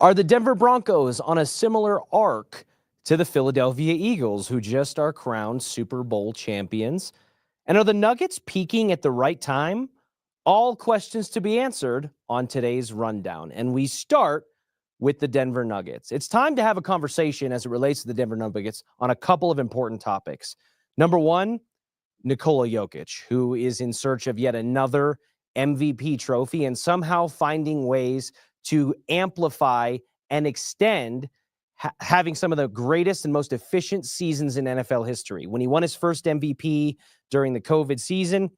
Are the Denver Broncos on a similar arc to the Philadelphia Eagles, who just are crowned Super Bowl champions? And are the Nuggets peaking at the right time? All questions to be answered on today's rundown. And we start with the Denver Nuggets. It's time to have a conversation as it relates to the Denver Nuggets on a couple of important topics. Number one, Nikola Jokic, who is in search of yet another MVP trophy and somehow finding ways to amplify and extend having some of the greatest and most efficient seasons in NFL history. When he won his first MVP during the COVID season,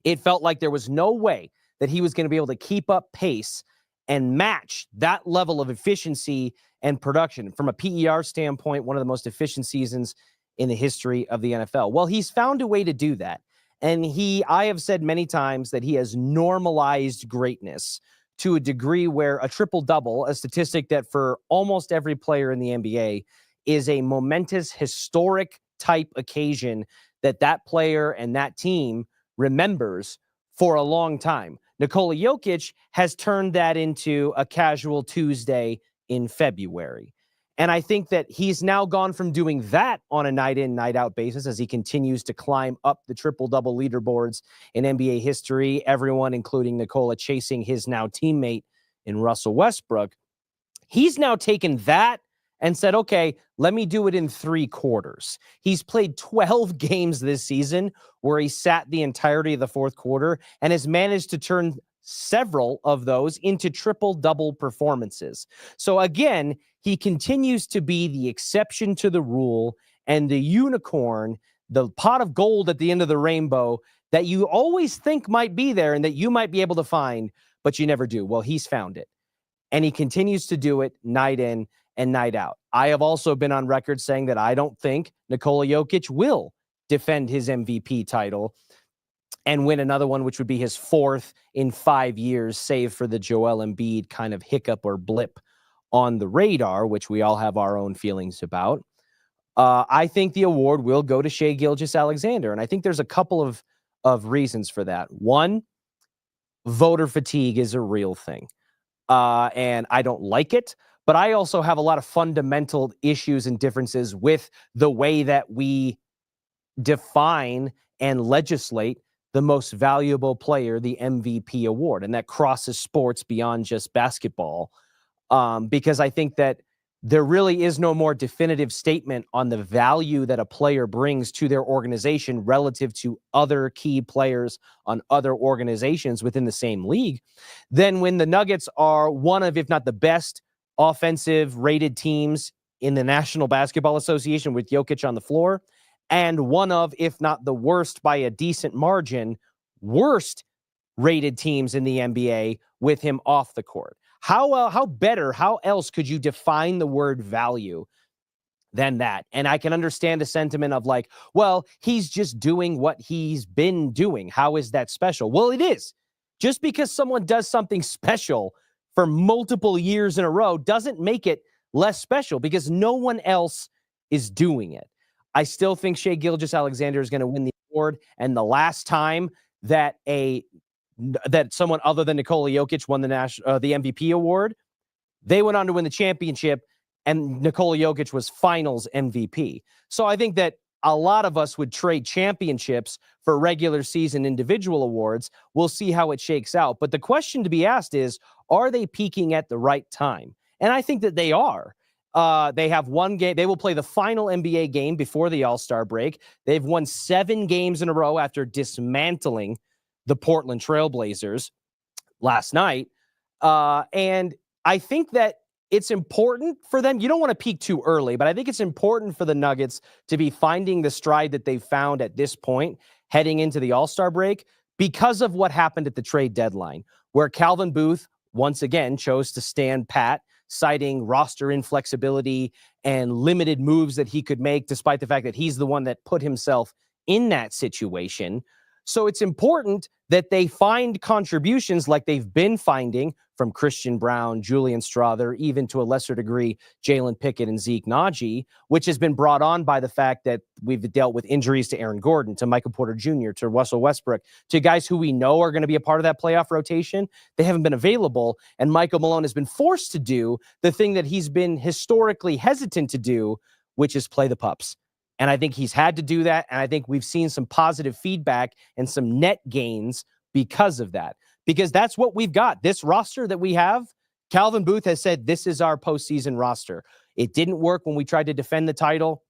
it felt like there was no way that he was going to be able to keep up pace and match that level of efficiency and production. From a PER standpoint, one of the most efficient seasons in the history of the NFL. Well, he's found a way to do that. And I have said many times that he has normalized greatness to a degree where a triple-double, a statistic that for almost every player in the NBA is a momentous, historic type occasion that player and that team remembers for a long time. Nikola Jokic has turned that into a casual Tuesday in February. And I think that he's now gone from doing that on a night-in, night-out basis as he continues to climb up the triple-double leaderboards in NBA history, everyone, including Nikola, chasing his now teammate in Russell Westbrook. He's now taken that and said, okay, let me do it in 3 quarters. He's played 12 games this season where he sat the entirety of the fourth quarter and has managed to turn several of those into triple-double performances. So again, he continues to be the exception to the rule and the unicorn, the pot of gold at the end of the rainbow that you always think might be there and that you might be able to find, but you never do. Well, he's found it. And he continues to do it night in and night out. I have also been on record saying that I don't think Nikola Jokic will defend his MVP title and win another one, which would be his 4th in 5 years, save for the Joel Embiid kind of hiccup or blip on the radar, which we all have our own feelings about. I think the award will go to Shai Gilgeous-Alexander, and I think there's a couple of reasons for that. One, voter fatigue is a real thing, and I don't like it, but I also have a lot of fundamental issues and differences with the way that we define and legislate the most valuable player, the MVP award, and that crosses sports beyond just basketball. Because I think that there really is no more definitive statement on the value that a player brings to their organization relative to other key players on other organizations within the same league than when the Nuggets are one of, if not the best, offensive rated teams in the National Basketball Association with Jokic on the floor, and one of, if not the worst by a decent margin, worst rated teams in the NBA with him off the court. How else could you define the word value than that? And I can understand the sentiment of like, well, he's just doing what he's been doing. How is that special? Well, it is. Just because someone does something special for multiple years in a row doesn't make it less special because no one else is doing it. I still think Shai Gilgeous-Alexander is going to win the award. And the last time that someone other than Nikola Jokic won the MVP award, they went on to win the championship, and Nikola Jokic was finals MVP. So I think that a lot of us would trade championships for regular season individual awards. We'll see how it shakes out. But the question to be asked is, are they peaking at the right time? And I think that they are. They have one game. They will play the final NBA game before the All-Star break. They've won 7 games in a row after dismantling the Portland Trailblazers last night. And I think that it's important for them. You don't want to peak too early, but I think it's important for the Nuggets to be finding the stride that they've found at this point heading into the All-Star break because of what happened at the trade deadline, where Calvin Booth once again chose to stand pat, citing roster inflexibility and limited moves that he could make, despite the fact that he's the one that put himself in that situation. So it's important that they find contributions like they've been finding from Christian Brown, Julian Strother, even to a lesser degree, Jalen Pickett and Zeke Najee, which has been brought on by the fact that we've dealt with injuries to Aaron Gordon, to Michael Porter Jr., to Russell Westbrook, to guys who we know are going to be a part of that playoff rotation. They haven't been available, and Michael Malone has been forced to do the thing that he's been historically hesitant to do, which is play the pups. And I think he's had to do that. And I think we've seen some positive feedback and some net gains because of that. Because that's what we've got. This roster that we have, Calvin Booth has said this is our postseason roster. It didn't work when we tried to defend the title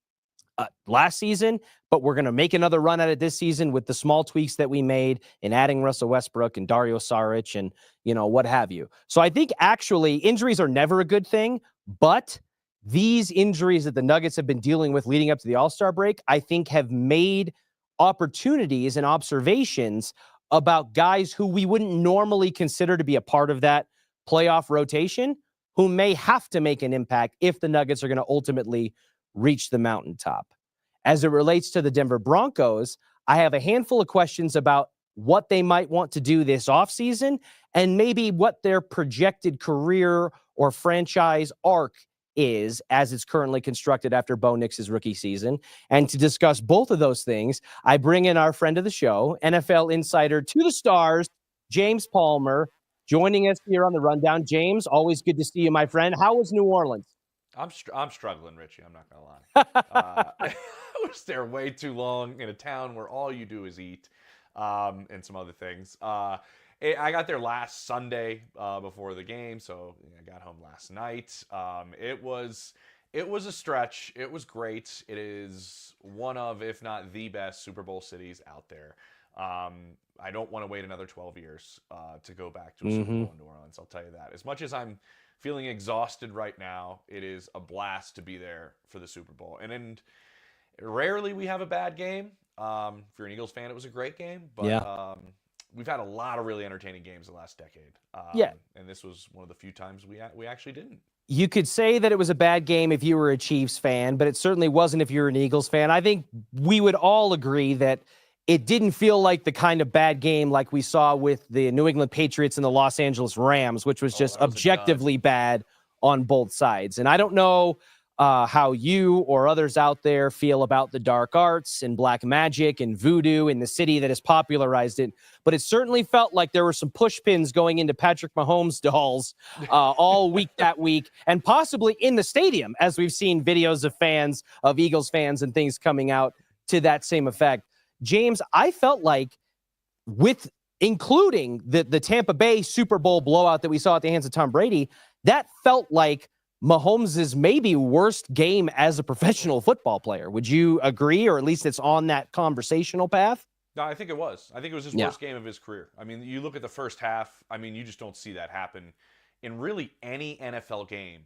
last season, but we're going to make another run at it this season with the small tweaks that we made in adding Russell Westbrook and Dario Saric and, what have you. So I think actually injuries are never a good thing, but these injuries that the Nuggets have been dealing with leading up to the All-Star break, I think have made opportunities and observations about guys who we wouldn't normally consider to be a part of that playoff rotation, who may have to make an impact if the Nuggets are going to ultimately reach the mountaintop. As it relates to the Denver Broncos, I have a handful of questions about what they might want to do this offseason and maybe what their projected career or franchise arc is as it's currently constructed after Bo Nix's rookie season. And to discuss both of those things, I bring in our friend of the show, NFL insider to the stars, James Palmer, joining us here on the Rundown. James, always good to see you, my friend. How was New Orleans? I'm struggling, Richie. I'm not going to lie. I was there way too long in a town where all you do is eat and some other things. I got there last Sunday before the game, so I got home last night. It was a stretch. It was great. It is one of, if not the best, Super Bowl cities out there. I don't want to wait another 12 years to go back to a Super Bowl in New Orleans. I'll tell you that. As much as I'm feeling exhausted right now, it is a blast to be there for the Super Bowl. And rarely we have a bad game. If you're an Eagles fan, it was a great game. But we've had a lot of really entertaining games the last decade. And this was one of the few times we actually didn't. You could say that it was a bad game if you were a Chiefs fan, but it certainly wasn't if you're an Eagles fan. I think we would all agree that it didn't feel like the kind of bad game like we saw with the New England Patriots and the Los Angeles Rams, which was just objectively bad on both sides. And I don't know how you or others out there feel about the dark arts and black magic and voodoo in the city that has popularized it, but it certainly felt like there were some push pins going into Patrick Mahomes dolls all week that week, and possibly in the stadium, as we've seen videos of Eagles fans and things coming out to that same effect. James, I felt like with including the Tampa Bay Super Bowl blowout that we saw at the hands of Tom Brady, that felt like Mahomes' maybe worst game as a professional football player. Would you agree, or at least it's on that conversational path? No, I think it was. I think it was his worst game of his career. I mean, you look at the first half, you just don't see that happen in really any NFL game,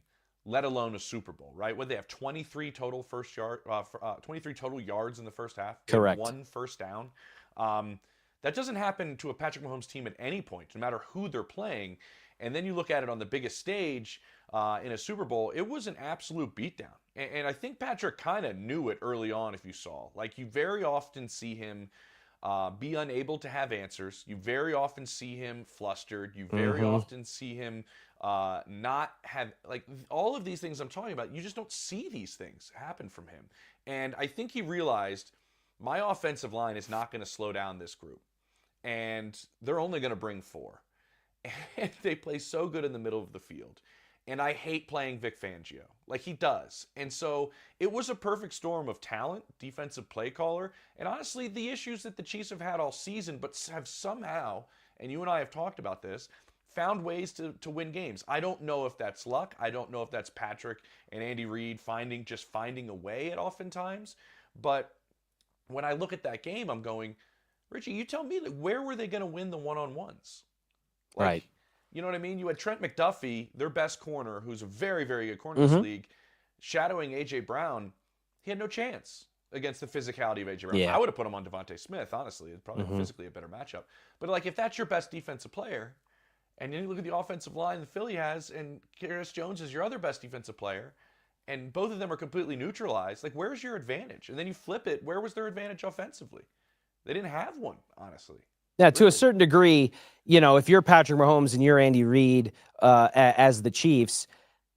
let alone a Super Bowl, right? Would they have 23 total 23 total yards in the first half? Correct. One first down. That doesn't happen to a Patrick Mahomes team at any point, no matter who they're playing. And then you look at it on the biggest stage in a Super Bowl, it was an absolute beatdown. And I think Patrick kind of knew it early on, if you saw. Like, you very often see him be unable to have answers. You very often see him flustered. You very often see him not have, like, all of these things I'm talking about, you just don't see these things happen from him. And I think he realized, my offensive line is not going to slow down this group. And they're only going to bring 4. And they play so good in the middle of the field. And I hate playing Vic Fangio. Like, he does. And so it was a perfect storm of talent, defensive play caller, and honestly, the issues that the Chiefs have had all season, but have somehow, and you and I have talked about this, found ways to win games. I don't know if that's luck. I don't know if that's Patrick and Andy Reid finding a way at oftentimes. But when I look at that game, I'm going, Richie, you tell me, that where were they going to win the one-on-ones? Like, right. You know what I mean? You had Trent McDuffie, their best corner, who's a very, very good corner in this league, shadowing A.J. Brown. He had no chance against the physicality of A.J. Brown. I would have put him on Devontae Smith, honestly. It's probably physically a better matchup. But, like, if that's your best defensive player, and then you look at the offensive line that Philly has, and Chris Jones is your other best defensive player, and both of them are completely neutralized, like, where's your advantage? And then you flip it, where was their advantage offensively? They didn't have one, honestly. Now, to a certain degree, if you're Patrick Mahomes and you're Andy Reid as the Chiefs,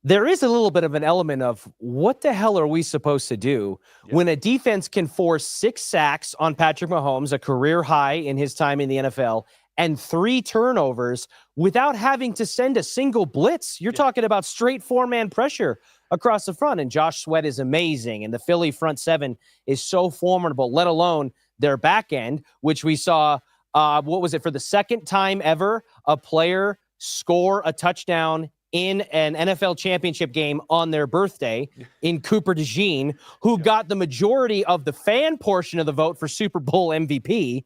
there is a little bit of an element of what the hell are we supposed to do when a defense can force 6 sacks on Patrick Mahomes, a career high in his time in the NFL, and 3 turnovers without having to send a single blitz. You're talking about straight 4-man pressure across the front. And Josh Sweat is amazing. And the Philly front 7 is so formidable, let alone their back end, which we saw, what was it, for the second time ever, a player score a touchdown in an NFL championship game on their birthday in Cooper DeJean, who got the majority of the fan portion of the vote for Super Bowl MVP.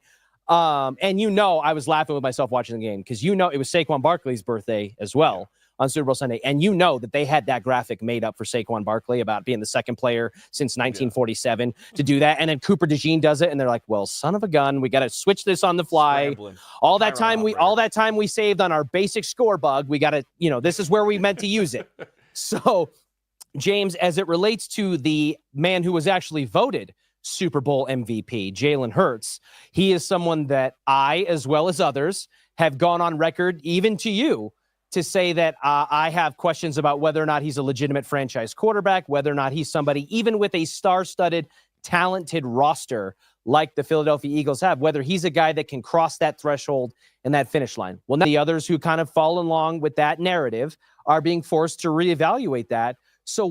And I was laughing with myself watching the game because it was Saquon Barkley's birthday as well on Super Bowl Sunday. And that they had that graphic made up for Saquon Barkley about being the second player since 1947 to do that. And then Cooper DeJean does it. And they're like, well, son of a gun, we got to switch this on the fly. All that time we saved on our basic score bug, we got to, this is where we meant to use it. So, James, as it relates to the man who was actually voted Super Bowl MVP, Jalen Hurts, he is someone that I, as well as others, have gone on record, even to you, to say that I have questions about whether or not he's a legitimate franchise quarterback, whether or not he's somebody, even with a star-studded, talented roster like the Philadelphia Eagles have, whether he's a guy that can cross that threshold and that finish line. Well, now the others who kind of fall along with that narrative are being forced to reevaluate that. So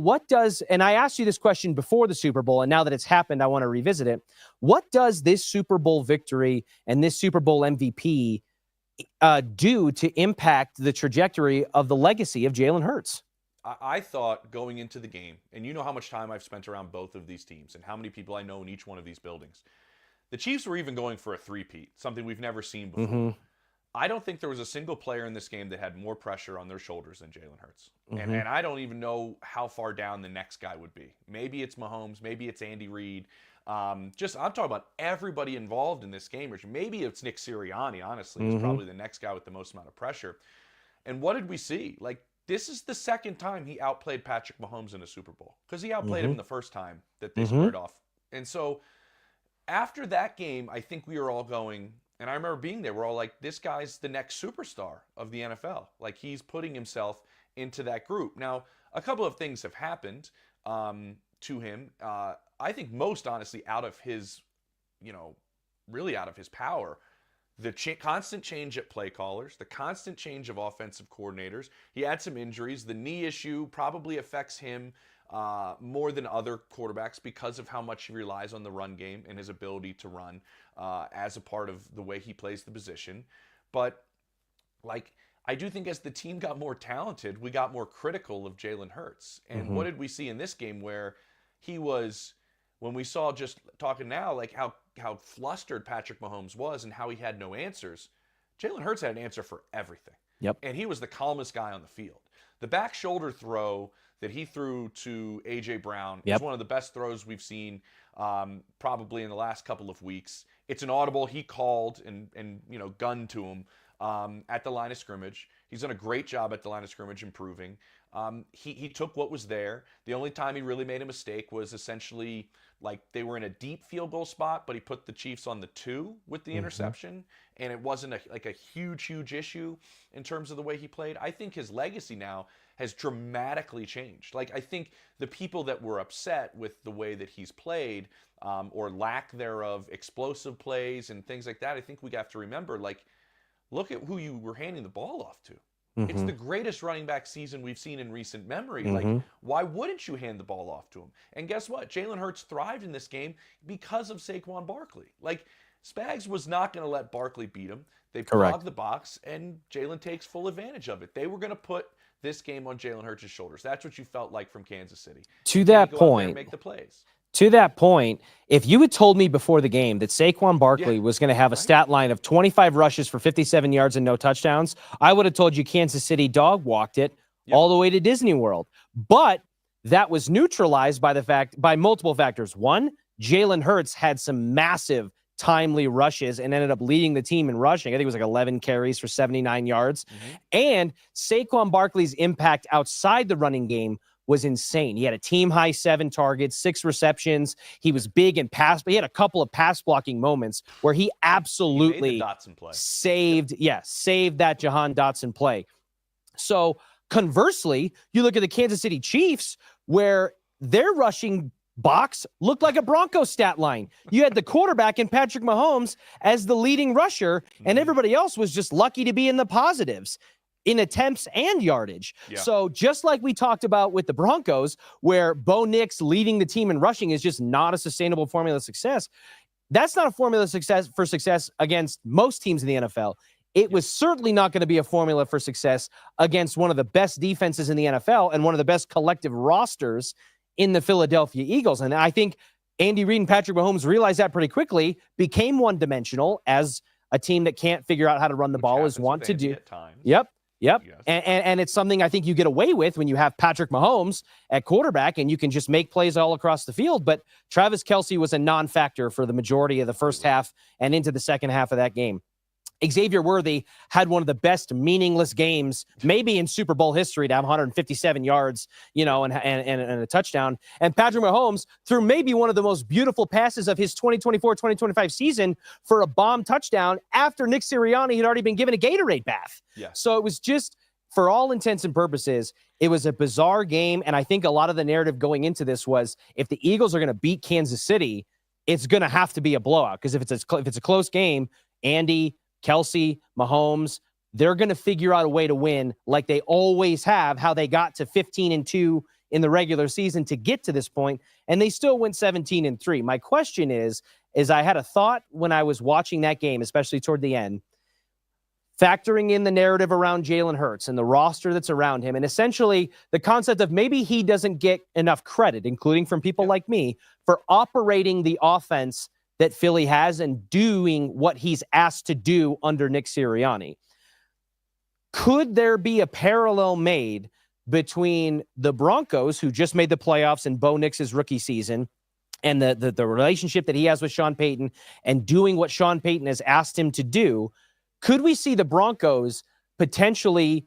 and I asked you this question before the Super Bowl, and now that it's happened, I want to revisit it. What does this Super Bowl victory and this Super Bowl MVP do to impact the trajectory of the legacy of Jalen Hurts? I thought going into the game, and you know how much time I've spent around both of these teams and how many people I know in each one of these buildings. The Chiefs were even going for a three-peat, something we've never seen before. Mm-hmm. I don't think there was a single player in this game that had more pressure on their shoulders than Jalen Hurts. Mm-hmm. And I don't even know how far down the next guy would be. Maybe it's Mahomes. Maybe it's Andy Reid. I'm talking about everybody involved in this game. Maybe it's Nick Sirianni, honestly. He's probably the next guy with the most amount of pressure. And what did we see? This is the second time he outplayed Patrick Mahomes in a Super Bowl. Because he outplayed him the first time that they squared off. And so after that game, I think we were all going, and I remember being there, we're all like, this guy's the next superstar of the NFL. He's putting himself into that group. Now, a couple of things have happened to him. I think most honestly out of his, really out of his power, the constant change at play callers, the constant change of offensive coordinators. He had some injuries. The knee issue probably affects him more than other quarterbacks because of how much he relies on the run game and his ability to run as a part of the way he plays the position. But I do think as the team got more talented, we got more critical of Jalen Hurts. And what did we see in this game where he was, when we saw, just talking now, how flustered Patrick Mahomes was and how he had no answers, Jalen Hurts had an answer for everything. Yep. And he was the calmest guy on the field. The back shoulder throw that he threw to A.J. Brown is one of the best throws we've seen probably in the last couple of weeks. It's an audible he called and gunned to him at the line of scrimmage. He's done a great job at the line of scrimmage improving. He took what was there. The only time he really made a mistake was essentially they were in a deep field goal spot, but he put the Chiefs on the 2 with the interception, and it wasn't a huge issue in terms of the way he played. I think his legacy now has dramatically changed. I think the people that were upset with the way that he's played or lack thereof, explosive plays and things like that, I think we have to remember, look at who you were handing the ball off to. It's the greatest running back season we've seen in recent memory. Why wouldn't you hand the ball off to him? And guess what? Jalen Hurts thrived in this game because of Saquon Barkley. Spags was not going to let Barkley beat him. They clogged the box, and Jalen takes full advantage of it. They were going to put this game on Jalen Hurts' shoulders. That's what you felt like from Kansas City. To that point, make the plays. To that point, if you had told me before the game that Saquon Barkley was going to have a stat line of 25 rushes for 57 yards and no touchdowns, I would have told you Kansas City dog walked it all the way to Disney World. But that was neutralized by multiple factors. One, Jalen Hurts had some massive timely rushes and ended up leading the team in rushing. I think it was 11 carries for 79 yards. And Saquon Barkley's impact outside the running game was insane. He had a team-high 7 targets, 6 receptions. He was big in pass, but he had a couple of pass-blocking moments where he absolutely He made the Dotson play. saved that Jahan Dotson play. So conversely, you look at the Kansas City Chiefs, where their rushing box looked like a Broncos stat line. You had the quarterback in Patrick Mahomes as the leading rusher, and everybody else was just lucky to be in the positives in attempts and yardage. Yeah. So just like we talked about with the Broncos, where Bo Nix leading the team in rushing is just not a sustainable formula of success, that's not a formula for success against most teams in the NFL. It was certainly not going to be a formula for success against one of the best defenses in the NFL and one of the best collective rosters in the Philadelphia Eagles. And I think Andy Reid and Patrick Mahomes realized that pretty quickly, became one-dimensional as a team that can't figure out how to run the ball is want to do. Yep. Yes. And it's something I think you get away with when you have Patrick Mahomes at quarterback and you can just make plays all across the field. But Travis Kelce was a non-factor for the majority of the first half and into the second half of that game. Xavier Worthy had one of the best meaningless games, maybe in Super Bowl history, to have 157 yards, and a touchdown. And Patrick Mahomes threw maybe one of the most beautiful passes of his 2024-2025 season for a bomb touchdown after Nick Sirianni had already been given a Gatorade bath. Yeah. So it was just, for all intents and purposes, it was a bizarre game. And I think a lot of the narrative going into this was, if the Eagles are going to beat Kansas City, it's going to have to be a blowout. Because if it's a close game, Andy, Kelce, Mahomes, they're going to figure out a way to win like they always have, how they got to 15-2 in the regular season to get to this point, and they still went 17-3. My question is I had a thought when I was watching that game, especially toward the end, factoring in the narrative around Jalen Hurts and the roster that's around him, and essentially the concept of maybe he doesn't get enough credit, including from people like me, for operating the offense that Philly has and doing what he's asked to do under Nick Sirianni. Could there be a parallel made between the Broncos, who just made the playoffs in Bo Nix's rookie season, and the relationship that he has with Sean Payton and doing what Sean Payton has asked him to do? Could we see the Broncos potentially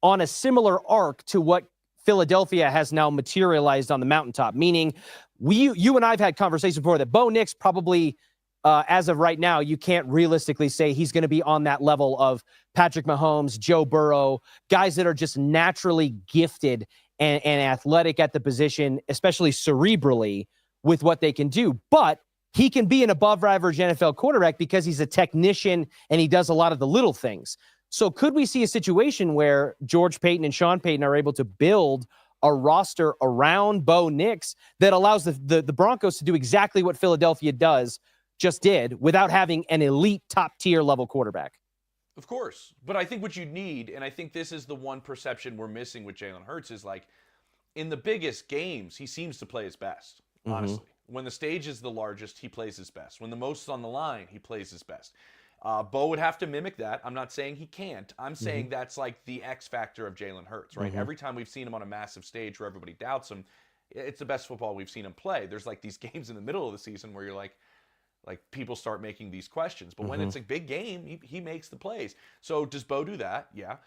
on a similar arc to what Philadelphia has now materialized on the mountaintop? Meaning, you and I have had conversations before that Bo Nix probably, as of right now, you can't realistically say he's going to be on that level of Patrick Mahomes, Joe Burrow, guys that are just naturally gifted and athletic at the position, especially cerebrally, with what they can do. But he can be an above-average NFL quarterback because he's a technician and he does a lot of the little things. So could we see a situation where George Paton and Sean Payton are able to build a roster around Bo Nix that allows the Broncos to do exactly what Philadelphia just did without having an elite top-tier level quarterback? Of course. But I think what you need, and I think this is the one perception we're missing with Jalen Hurts, is like, in the biggest games, he seems to play his best, honestly. When the stage is the largest, he plays his best. When the most is on the line, he plays his best. Bo would have to mimic that. I'm not saying he can't. I'm saying that's like the X factor of Jalen Hurts, right? Every time we've seen him on a massive stage where everybody doubts him, it's the best football we've seen him play. There's like these games in the middle of the season where you're like people start making these questions. But when it's a big game, he makes the plays. So does Bo do that? Yeah.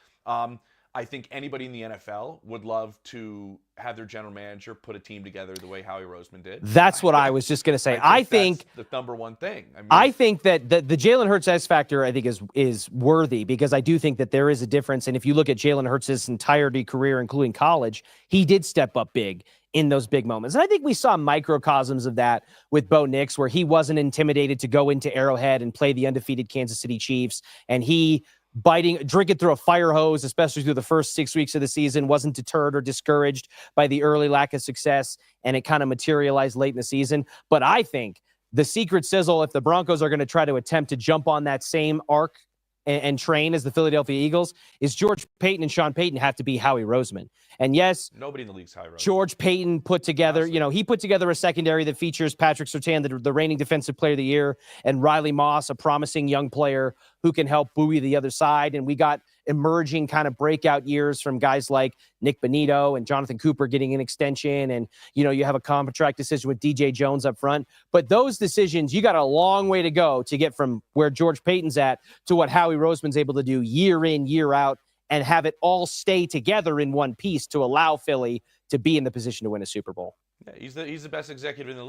I think anybody in the NFL would love to have their general manager put a team together the way Howie Roseman did. That's what I was just going to say. I think that's the number one thing. I think that the Jalen Hurts X factor, I think, is worthy, because I do think that there is a difference. And if you look at Jalen Hurts' entirety career, including college, he did step up big in those big moments. And I think we saw microcosms of that with Bo Nix, where he wasn't intimidated to go into Arrowhead and play the undefeated Kansas City Chiefs. And he drinking through a fire hose, especially through the first 6 weeks of the season, wasn't deterred or discouraged by the early lack of success, and it kind of materialized late in the season. But I think the secret sizzle, if the Broncos are going to try to attempt to jump on that same arc and train as the Philadelphia Eagles, is George Paton and Sean Payton have to be Howie Roseman. And yes, nobody in the league's Howie Roseman. George Paton put together, he put together a secondary that features Patrick Surtain, the reigning defensive player of the year, and Riley Moss, a promising young player who can help buoy the other side. And we got emerging kind of breakout years from guys like Nick Bonito and Jonathan Cooper getting an extension. And, you have a contract decision with DJ Jones up front. But those decisions, you got a long way to go to get from where George Paton's at to what Howie Roseman's able to do year in, year out, and have it all stay together in one piece to allow Philly to be in the position to win a Super Bowl. Yeah, he's the best executive in the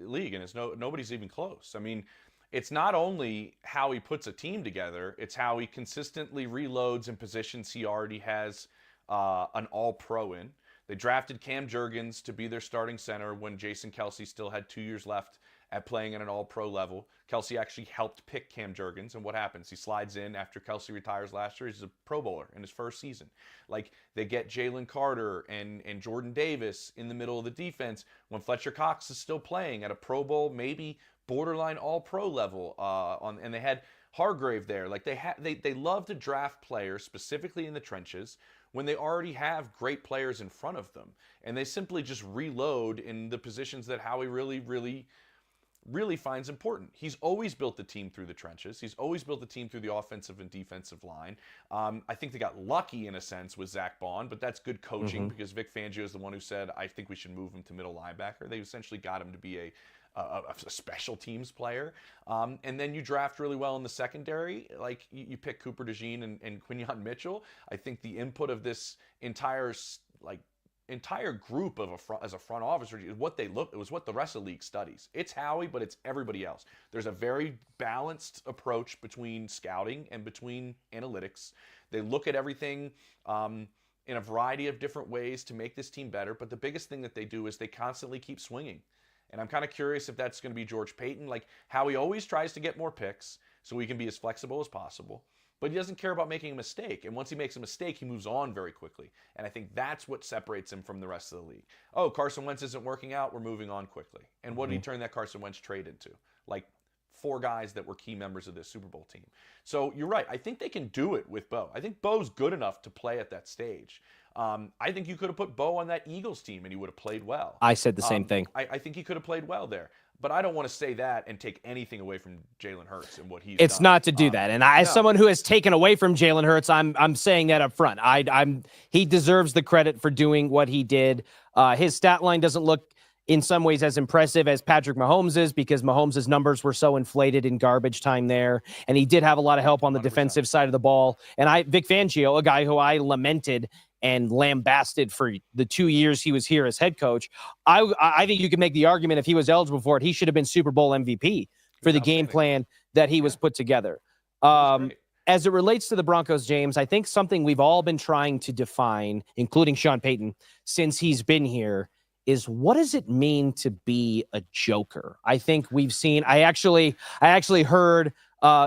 league, and nobody's even close. I mean, it's not only how he puts a team together; it's how he consistently reloads in positions he already has an All-Pro in. They drafted Cam Jurgens to be their starting center when Jason Kelce still had 2 years left at playing at an All-Pro level. Kelce actually helped pick Cam Jurgens, and what happens? He slides in after Kelce retires last year. He's a Pro Bowler in his first season. Like, they get Jalen Carter and Jordan Davis in the middle of the defense when Fletcher Cox is still playing at a Pro Bowl, maybe borderline All-Pro level. And they had Hargrave there. Like, they love to draft players specifically in the trenches when they already have great players in front of them, and they simply just reload in the positions that Howie really finds important. He's always built the team through the trenches. He's always built the team through the offensive and defensive line. I think they got lucky in a sense with Zach Bond, but that's good coaching because Vic Fangio is the one who said, I think we should move him to middle linebacker. They essentially got him to be a special teams player. And then you draft really well in the secondary. Like, you pick Cooper DeJean and Quinyon Mitchell. I think the input of this entire group as a front office is what they look. It was what the rest of the league studies. It's Howie, but it's everybody else. There's a very balanced approach between scouting and between analytics. They look at everything in a variety of different ways to make this team better. But the biggest thing that they do is they constantly keep swinging. And I'm kind of curious if that's going to be George Paton. Like, Howie always tries to get more picks so he can be as flexible as possible. But he doesn't care about making a mistake. And once he makes a mistake, he moves on very quickly. And I think that's what separates him from the rest of the league. Oh, Carson Wentz isn't working out. We're moving on quickly. And what did he turn that Carson Wentz trade into? Like, 4 guys that were key members of this Super Bowl team. So you're right. I think they can do it with Bo. I think Bo's good enough to play at that stage. I think you could have put Bo on that Eagles team and he would have played well. I said the same thing. I think he could have played well there. But I don't want to say that and take anything away from Jalen Hurts and what he's It's done. not to do that. And as someone who has taken away from Jalen Hurts, I'm saying that up front. He deserves the credit for doing what he did. His stat line doesn't look in some ways as impressive as Patrick Mahomes's because Mahomes's numbers were so inflated in garbage time there. And he did have a lot of help on the 100%. Defensive side of the ball. And Vic Fangio, a guy who I lamented and lambasted for the 2 years he was here as head coach, I think you could make the argument if he was eligible for it, he should have been Super Bowl MVP for the game plan that he was put together. As it relates to the Broncos, James, I think something we've all been trying to define, including Sean Payton, since he's been here, is what does it mean to be a joker? I think we've seen, I actually heard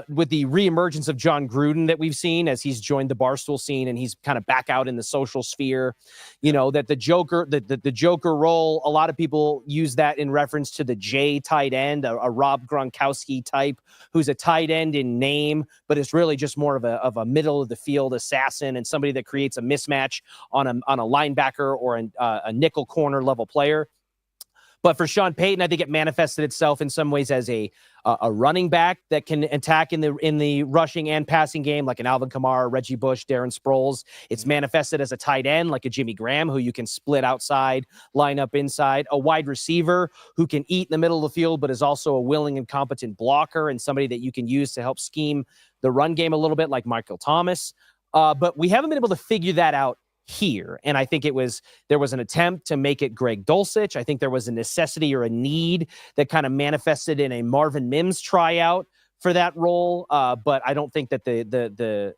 with the reemergence of John Gruden that we've seen as he's joined the Barstool scene and he's kind of back out in the social sphere, you know, that the Joker, the Joker role, a lot of people use that in reference to the J tight end, a Rob Gronkowski type, who's a tight end in name, but it's really just more of a middle of the field assassin and somebody that creates a mismatch on a linebacker or a nickel corner level player. But for Sean Payton, I think it manifested itself in some ways as a running back that can attack in the rushing and passing game, like an Alvin Kamara, Reggie Bush, Darren Sproles. It's manifested as a tight end, like a Jimmy Graham, who you can split outside, line up inside. A wide receiver who can eat in the middle of the field, but is also a willing and competent blocker and somebody that you can use to help scheme the run game a little bit, like Michael Thomas. But we haven't been able to figure that out here. And I think there was an attempt to make it Greg Dulcich. I think there was a necessity or a need that kind of manifested in a Marvin Mims tryout for that role. But I don't think that the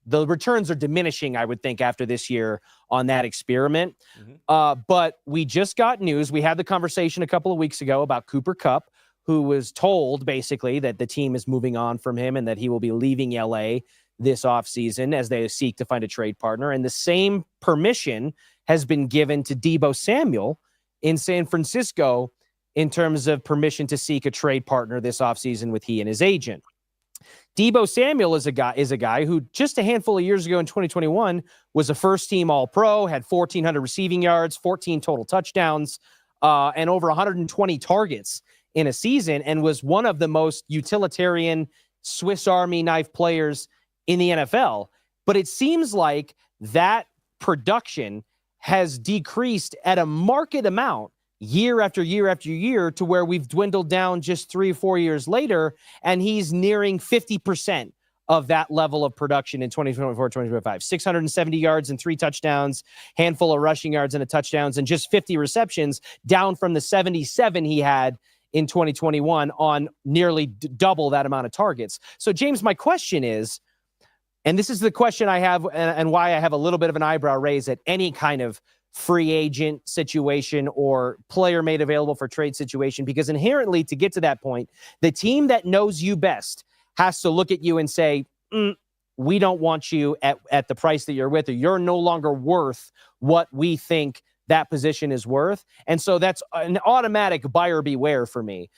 returns are diminishing, I would think, after this year on that experiment. But we just got news. We had the conversation a couple of weeks ago about Cooper Kupp, who was told basically that the team is moving on from him and that he will be leaving LA this offseason as they seek to find a trade partner. And the same permission has been given to Deebo Samuel in San Francisco in terms of permission to seek a trade partner this offseason with he and his agent. Deebo Samuel is a guy who just a handful of years ago in 2021 was a first-team All-Pro, had 1,400 receiving yards, 14 total touchdowns, and over 120 targets in a season, and was one of the most utilitarian Swiss Army knife players in the NFL. But it seems like that production has decreased at a marked amount year after year after year to where we've dwindled down just 3 or 4 years later, and he's nearing 50% of that level of production in 2024, 2025. 670 yards and 3 touchdowns, handful of rushing yards and a touchdowns, and just 50 receptions, down from the 77 he had in 2021 on nearly double that amount of targets. So, James, my question is, and this is the question I have and why I have a little bit of an eyebrow raise at any kind of free agent situation or player made available for trade situation, because inherently, to get to that point, the team that knows you best has to look at you and say, we don't want you at the price that you're with, or you're no longer worth what we think that position is worth. And so that's an automatic buyer beware for me.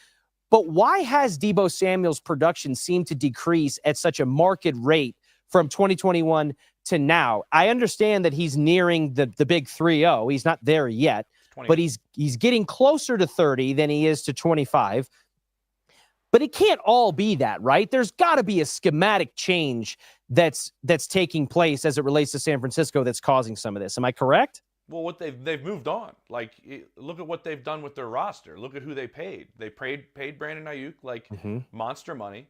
But why has Deebo Samuel's production seemed to decrease at such a marked rate from 2021 to now? I understand that he's nearing the big 3-0. He's not there yet, but he's getting closer to 30 than he is to 25. But it can't all be that, right? There's got to be a schematic change that's taking place as it relates to San Francisco that's causing some of this. Am I correct? Well, what they've moved on. Like, look at what they've done with their roster. Look at who they paid. They paid Brandon Ayuk like monster money.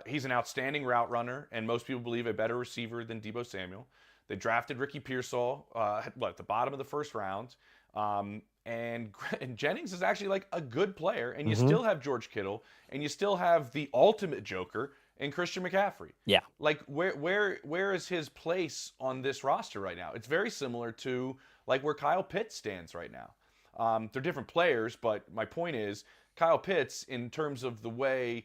He's an outstanding route runner, and most people believe a better receiver than Deebo Samuel. They drafted Ricky Pearsall at the bottom of the first round. And Jennings is actually like a good player, and you still have George Kittle, and you still have the ultimate joker in Christian McCaffrey. Yeah. Like, where is his place on this roster right now? It's very similar to like where Kyle Pitts stands right now. They're different players, but my point is Kyle Pitts, in terms of the way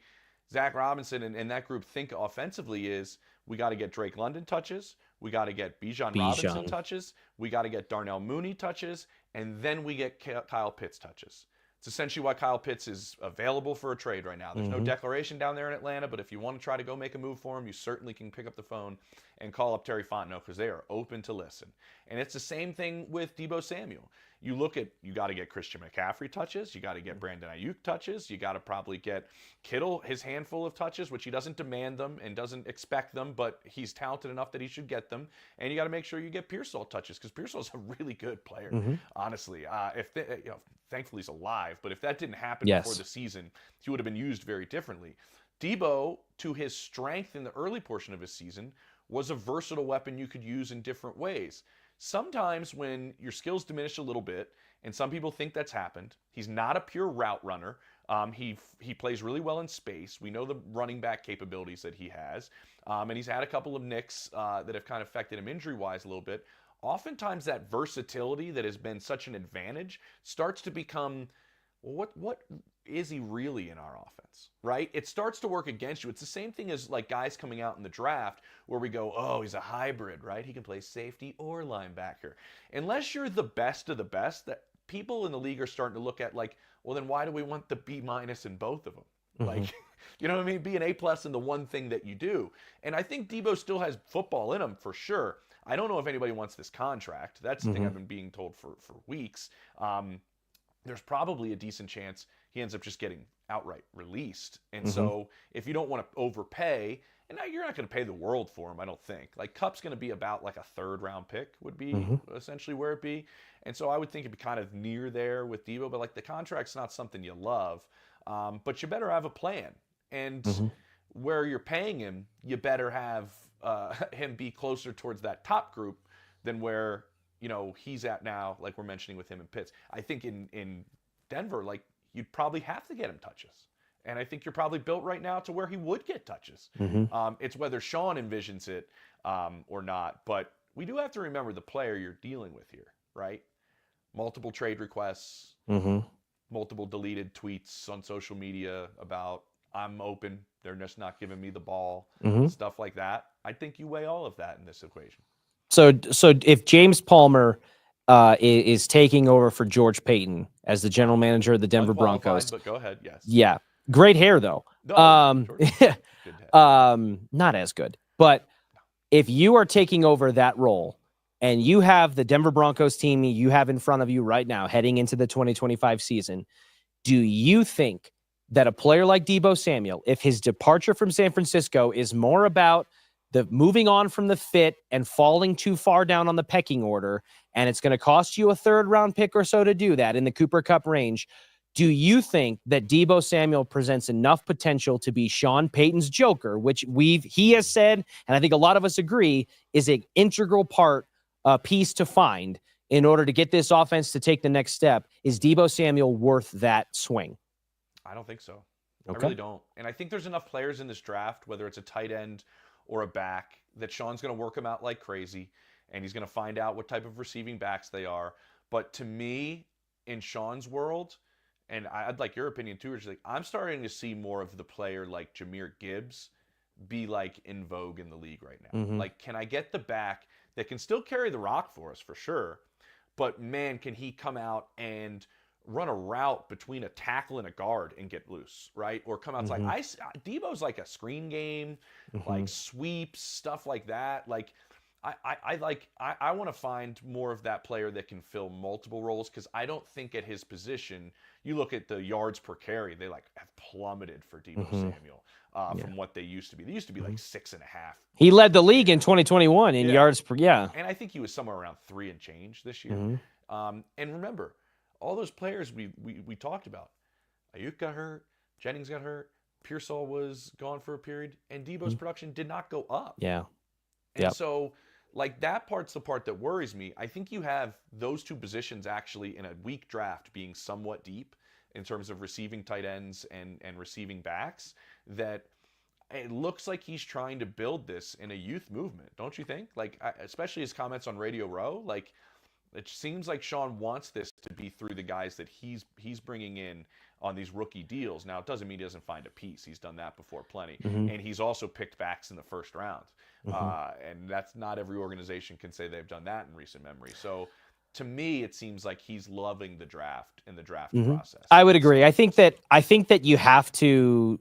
Zach Robinson and that group think offensively, is we got to get Drake London touches, we got to get Bijan Robinson touches, we got to get Darnell Mooney touches, and then we get Kyle Pitts touches. It's essentially why Kyle Pitts is available for a trade right now. There's no declaration down there in Atlanta, but if you want to try to go make a move for him, you certainly can pick up the phone and call up Terry Fontenot, because they are open to listen. And it's the same thing with Deebo Samuel. You got to get Christian McCaffrey touches. You got to get Brandon Ayuk touches. You got to probably get Kittle his handful of touches, which he doesn't demand them and doesn't expect them, but he's talented enough that he should get them. And you got to make sure you get Pearsall touches, because Pearsall's a really good player, honestly. Thankfully he's alive, but if that didn't happen before the season, he would have been used very differently. Deebo, to his strength in the early portion of his season, was a versatile weapon you could use in different ways. Sometimes when your skills diminish a little bit, and some people think that's happened, he's not a pure route runner. He plays really well in space. We know the running back capabilities that he has, and he's had a couple of nicks that have kind of affected him injury-wise a little bit. Oftentimes that versatility that has been such an advantage starts to become, what is he really in our offense, right? It starts to work against you. It's the same thing as like guys coming out in the draft where we go, oh, he's a hybrid, right? He can play safety or linebacker. Unless you're the best of the best, that people in the league are starting to look at like, well, then why do we want the B- in both of them? Like, you know what I mean? Be an A+ in the one thing that you do. And I think Deebo still has football in him for sure. I don't know if anybody wants this contract. That's the thing I've been being told for weeks. There's probably a decent chance he ends up just getting outright released. And so if you don't want to overpay, and now you're not going to pay the world for him, I don't think. Like, Kupp's going to be about like a 3rd round pick would be essentially where it'd be. And so I would think it'd be kind of near there with Deebo, but like the contract's not something you love. But you better have a plan. And where you're paying him, you better have him be closer towards that top group than where, he's at now, like we're mentioning with him in Pitts. I think in Denver, like, you'd probably have to get him touches. And I think you're probably built right now to where he would get touches. It's whether Sean envisions it or not. But we do have to remember the player you're dealing with here, right? Multiple trade requests, multiple deleted tweets on social media about, I'm open, they're just not giving me the ball, stuff like that. I think you weigh all of that in this equation. So if James Palmer is taking over for George Paton as the general manager of the Denver Broncos. But go ahead, yes. Yeah. Great hair, though. No, not as good. But if you are taking over that role and you have the Denver Broncos team you have in front of you right now heading into the 2025 season, do you think that a player like Deebo Samuel, if his departure from San Francisco is more about the moving on from the fit and falling too far down on the pecking order, and it's going to cost you a 3rd round pick or so to do that in the Cooper Kupp range, Do you think that Deebo Samuel presents enough potential to be Sean Payton's Joker, which he has said, and I think a lot of us agree, is an integral piece to find in order to get this offense to take the next step? Is Deebo Samuel worth that swing? I don't think so. Okay. I really don't. And I think there's enough players in this draft, whether it's a tight end or a back, that Sean's going to work them out like crazy, and he's going to find out what type of receiving backs they are. But to me, in Sean's world, and I'd like your opinion too, Rich, like, I'm starting to see more of the player like Jahmyr Gibbs be like in vogue in the league right now. Mm-hmm. Like, can I get the back that can still carry the rock for us for sure, but man, can he come out and run a route between a tackle and a guard and get loose, right? Or come outside. Mm-hmm. Deebo's like a screen game, like sweeps, stuff like that. Like, I want to find more of that player that can fill multiple roles, because I don't think at his position, you look at the yards per carry, they like have plummeted for Deebo Samuel from what they used to be. They used to be like 6.5. He led the league in 2021 in yards per, And I think he was somewhere around 3 and change this year. And remember, all those players we talked about, Ayuk got hurt, Jennings got hurt, Pearsall was gone for a period, and Deebo's production did not go up. Yeah. And so, like, that part's the part that worries me. I think you have those two positions actually in a weak draft being somewhat deep in terms of receiving tight ends and receiving backs, that it looks like he's trying to build this in a youth movement, don't you think? Like, especially his comments on Radio Row, like, it seems like Sean wants this to be through the guys that he's bringing in on these rookie deals. Now, it doesn't mean he doesn't find a piece. He's done that before plenty. And he's also picked backs in the first round. And that's not every organization can say they've done that in recent memory. So to me, it seems like he's loving the draft and the draft process. I would agree. I think that you have to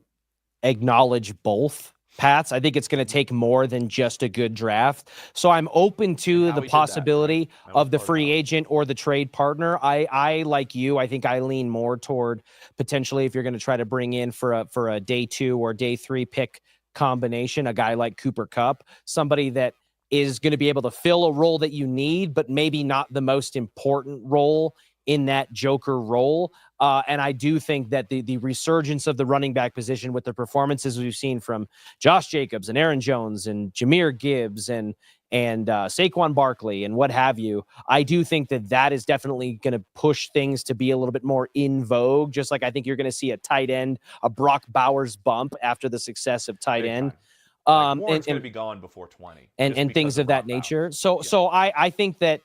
acknowledge both, Pats. I think it's going to take more than just a good draft. So I'm open to the possibility of the free agent or the trade partner. I like you, I think I lean more toward potentially, if you're going to try to bring in for a day 2 or day 3 pick combination, a guy like Cooper Kupp, somebody that is going to be able to fill a role that you need, but maybe not the most important role in that Joker role. And I do think that the resurgence of the running back position with the performances we've seen from Josh Jacobs and Aaron Jones and Jahmyr Gibbs and Saquon Barkley and what have you, I do think that is definitely going to push things to be a little bit more in vogue, just like I think you're going to see a tight end, a Brock Bowers bump after the success of tight end. Like Warren's going to be gone before 20. And things of that nature. So I think that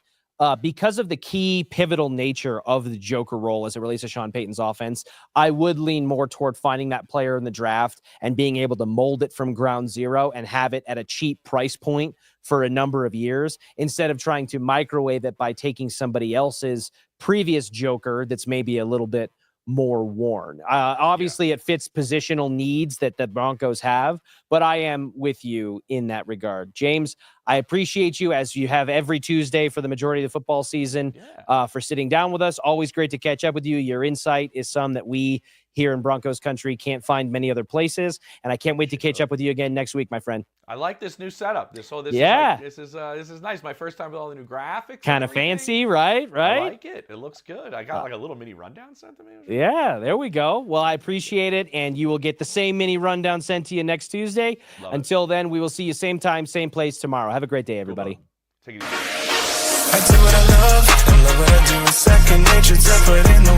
because of the key pivotal nature of the Joker role as it relates to Sean Payton's offense, I would lean more toward finding that player in the draft and being able to mold it from ground zero and have it at a cheap price point for a number of years, instead of trying to microwave it by taking somebody else's previous Joker that's maybe a little bit more worn. Obviously, it fits positional needs that the Broncos have, but I am with you in that regard. James, I appreciate you, as you have every Tuesday for the majority of the football season, for sitting down with us. Always great to catch up with you. Your insight is some that we here in Broncos country can't find many other places, and I can't wait to catch up with you again next week, my friend. I like this new setup. This is nice. My first time with all the new graphics. Kind of fancy, right? I like it. It looks good. I got like a little mini rundown sent to me. Yeah, there we go. Well, I appreciate it, and you will get the same mini rundown sent to you next Tuesday. Until then, we will see you same time, same place tomorrow. Have a great day, everybody. Take it easy. I do what I love what I do. It's second nature to put in the